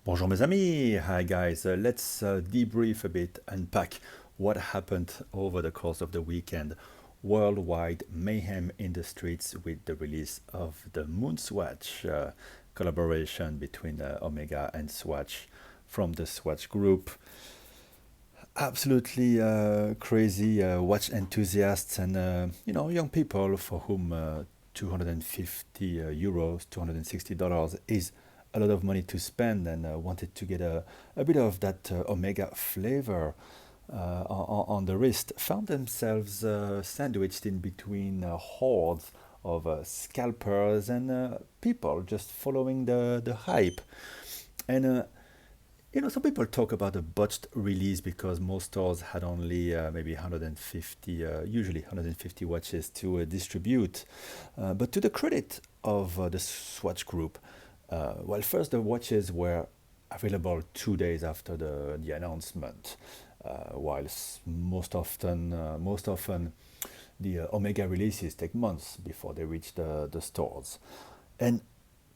Bonjour mes amis. Hi guys. Let's debrief a bit, unpack what happened over the course of the weekend. Worldwide mayhem in the streets with the release of the MoonSwatch collaboration between Omega and Swatch from the Swatch group. Absolutely crazy watch enthusiasts and young people for whom 250 euros, $260 is a lot of money to spend, and wanted to get a bit of that Omega flavor on the wrist, found themselves sandwiched in between hordes of scalpers and people just following the hype. And some people talk about a botched release because most stores had only maybe 150, usually 150 watches to distribute. But to the credit of the Swatch Group, well, first the watches were available 2 days after the announcement, whilst most often the Omega releases take months before they reach the stores. And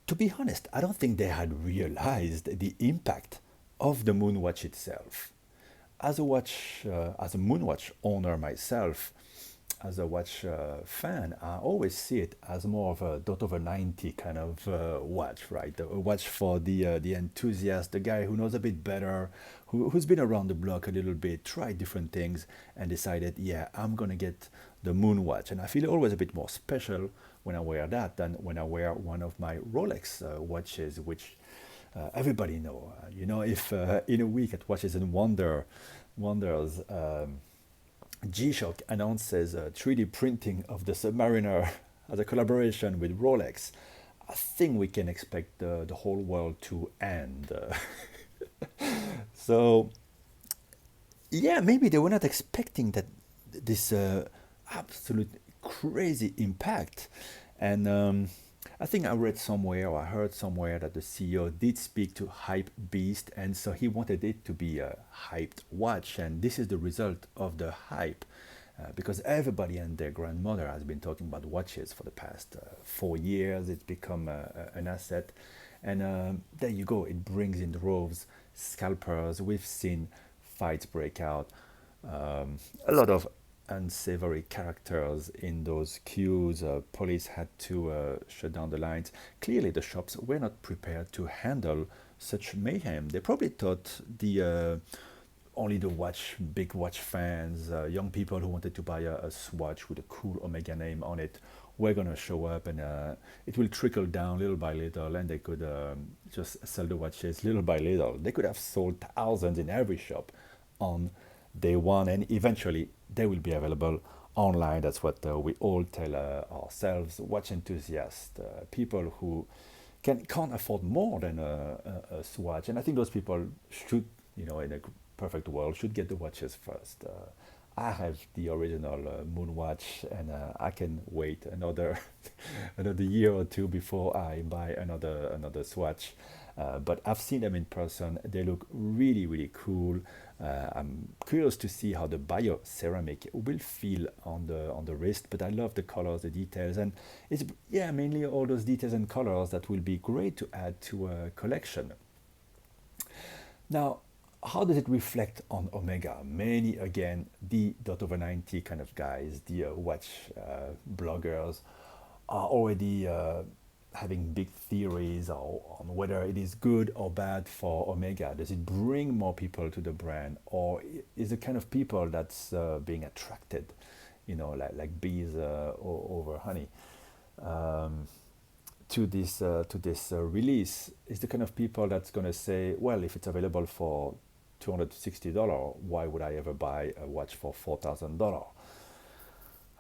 to be honest, I don't think they had realized the impact of the Moonwatch itself. As a Moonwatch owner myself, as a watch fan, I always see it as more of a dot over 90 kind of watch, right? A watch for the enthusiast, the guy who knows a bit better, who's been around the block a little bit, tried different things, and decided, yeah, I'm gonna get the Moonwatch. And I feel always a bit more special when I wear that than when I wear one of my Rolex watches, which everybody know. If in a week at Watches and Wonders, G-Shock announces 3D printing of the Submariner as a collaboration with Rolex, I think we can expect the whole world to end. So yeah, maybe they were not expecting that this absolute crazy impact. And I think I read somewhere or I heard somewhere that the CEO did speak to Hypebeast, and so he wanted it to be a hyped watch, and this is the result of the hype. Because everybody and their grandmother has been talking about watches for the past 4 years. It's become an asset. And there you go, it brings in droves scalpers. We've seen fights break out, a lot of unsavory characters in those queues. Police had to shut down the lines. Clearly, the shops were not prepared to handle such mayhem. They probably thought the only the big watch fans, young people who wanted to buy a Swatch with a cool Omega name on it, were gonna show up, and it will trickle down little by little, and they could just sell the watches little by little. They could have sold thousands in every shop on day one, and eventually they will be available online. That's what we all tell ourselves, watch enthusiasts, people who can't afford more than a Swatch. And I think those people should, in a perfect world, should get the watches first. I have the original Moonwatch, and I can wait another another year or two before I buy another Swatch. But I've seen them in person. They look really, really cool. I'm curious to see how the bioceramic will feel on the wrist. But I love the colors, the details, and it's, yeah, mainly all those details and colors that will be great to add to a collection. Now, how does it reflect on Omega? Many, again, the dot over 90 kind of guys, the watch bloggers, are already having big theories on whether it is good or bad for Omega. Does it bring more people to the brand, or is the kind of people that's being attracted, like bees over honey, um, to this release? Is the kind of people that's going to say, well, if it's available for $260, why would I ever buy a watch for $4,000?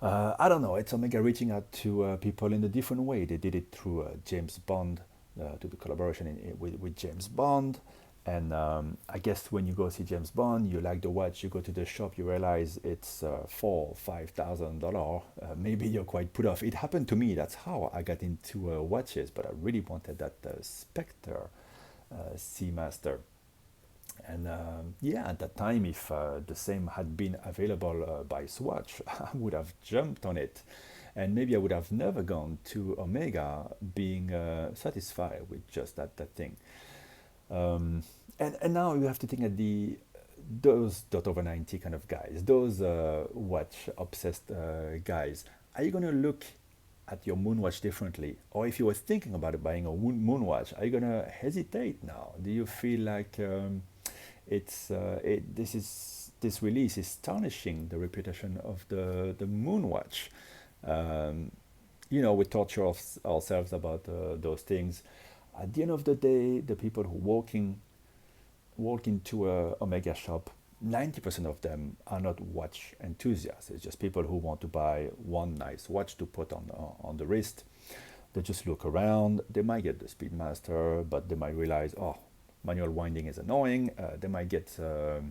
I don't know. It's Omega reaching out to people in a different way. They did it through James Bond, to the collaboration with James Bond. And I guess when you go see James Bond, you like the watch, you go to the shop, you realize it's $4,000, $5,000. Maybe you're quite put off. It happened to me. That's how I got into watches, but I really wanted that Spectre Seamaster. And yeah, at that time, if the same had been available by Swatch, I would have jumped on it. And maybe I would have never gone to Omega being satisfied with just that thing. Um, and now you have to think at those dot over 90 kind of guys, those watch obsessed guys. Are you going to look at your moonwatch differently? Or if you were thinking about buying a moonwatch, are you going to hesitate now? Do you feel like this release is tarnishing the reputation of the moonwatch? Um, we torture ourselves about those things. At the end of the day, the people who walk into a Omega shop, 90% of them are not watch enthusiasts. It's just people who want to buy one nice watch to put on the wrist. They just look around. They might get the Speedmaster, but they might realize, oh, manual winding is annoying. They might get the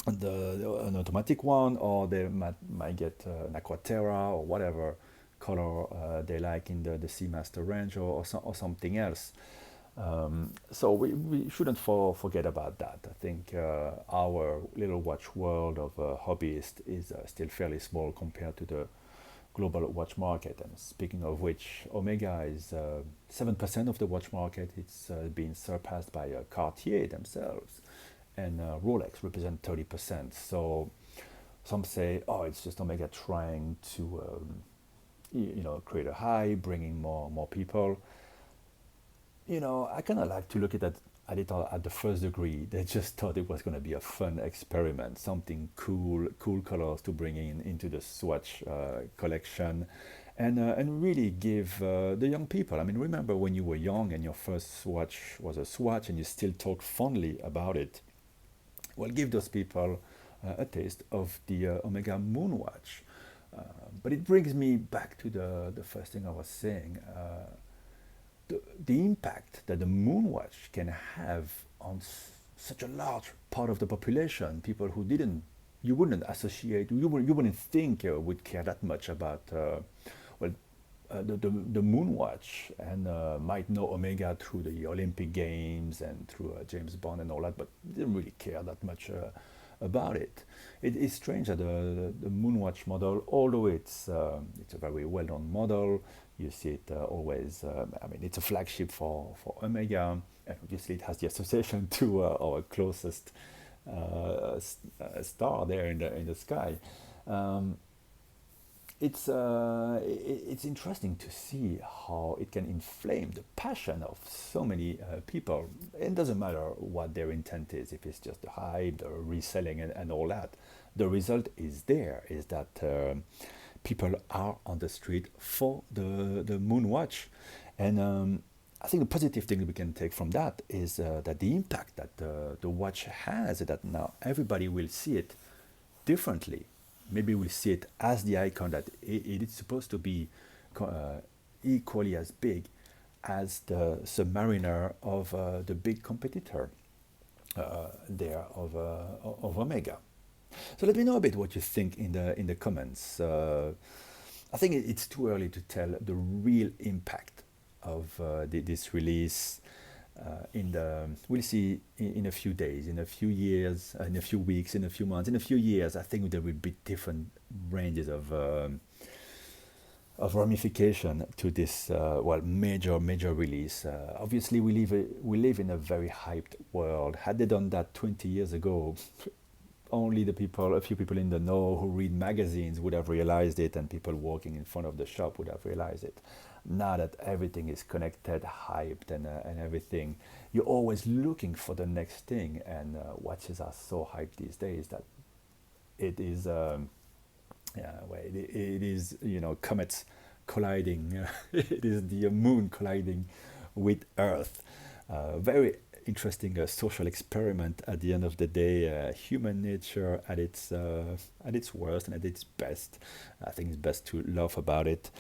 an automatic one, or they might get an Aquaterra or whatever color they like in the Seamaster range, or something else. So we shouldn't forget about that. I think our little watch world of hobbyists is still fairly small compared to the global watch market. And speaking of which, Omega is 7% of the watch market. It's been surpassed by Cartier themselves, and Rolex represent 30%. So some say, oh, it's just Omega trying to create a high, bringing more people. I kind of like to look at it at the first degree. They just thought it was going to be a fun experiment, something cool colors to bring into the Swatch collection, and really give the young people. I mean, remember when you were young and your first Swatch was a Swatch, and you still talk fondly about it. Well, give those people a taste of the Omega Moonwatch. But it brings me back to the first thing I was saying. The impact that the Moonwatch can have on such a large part of the population, people who you wouldn't associate, you wouldn't think would care that much about, well, the Moonwatch, and might know Omega through the Olympic Games and through James Bond and all that, but didn't really care that much about it. It is strange that the Moonwatch model, although it's a very well-known model, you see it always. I mean, it's a flagship for Omega, and obviously it has the association to our closest star there in the sky. Um, it's interesting to see how it can inflame the passion of so many people. It doesn't matter what their intent is, if it's just the hype, the reselling, and all that. The result is there, is that people are on the street for the Moonwatch. And I think the positive thing we can take from that is that the impact that the watch has, that now everybody will see it differently. Maybe we'll see it as the icon that it is supposed to be, equally as big as the Submariner of the big competitor there of Omega. So let me know a bit what you think in the comments. I think it's too early to tell the real impact of this release. We'll see in a few days, in a few years, in a few weeks, in a few months, in a few years. I think there will be different ranges of ramification to this major release. Obviously, we live in a very hyped world. Had they done that 20 years ago, only a few people in the know who read magazines would have realized it, and people walking in front of the shop would have realized it. Now that everything is connected, hyped, and everything, you're always looking for the next thing. And watches are so hyped these days that it is, it is, comets colliding. It is the moon colliding with Earth. Very interesting social experiment at the end of the day. Human nature at its worst and at its best. I think it's best to laugh about it.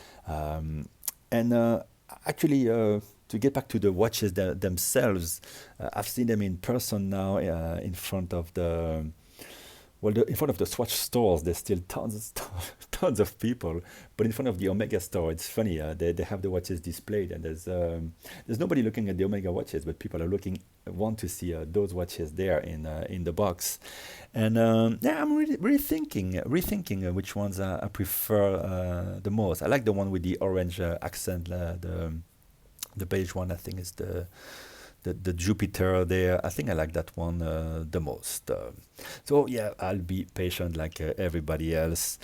And actually, to get back to the watches themselves, I've seen them in person now in front of in front of the Swatch stores. There's still tons of people, but in front of the Omega store, it's funny. They have the watches displayed, and there's nobody looking at the Omega watches, but people want to see those watches there in the box. And yeah, I'm really rethinking which ones I prefer the most. I like the one with the orange accent. The beige one, I think, is the the Jupiter there. I think I like that one the most. So yeah, I'll be patient like everybody else.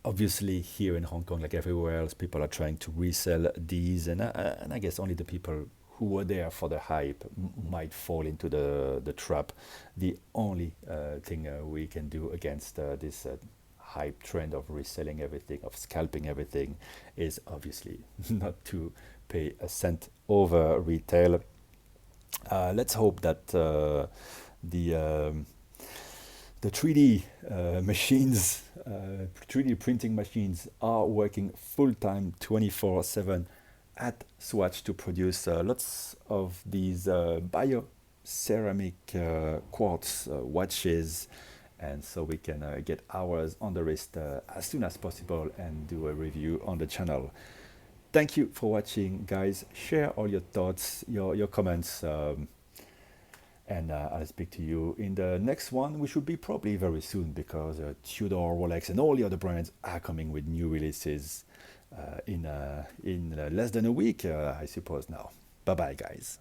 Obviously, here in Hong Kong, like everywhere else, people are trying to resell these, and I guess only the people who were there for the hype might fall into the trap. The only thing we can do against this hype trend of reselling everything, of scalping everything, is obviously not to pay a cent over retail. Let's hope that the um, the 3D machines, 3D printing machines are working full time 24/7 at Swatch to produce lots of these bioceramic quartz watches. And so we can get ours on the wrist as soon as possible and do a review on the channel. Thank you for watching, guys. Share all your thoughts, your comments. And I'll speak to you in the next one, which will be probably very soon because Tudor, Rolex, and all the other brands are coming with new releases in less than a week, I suppose now. Bye bye, guys.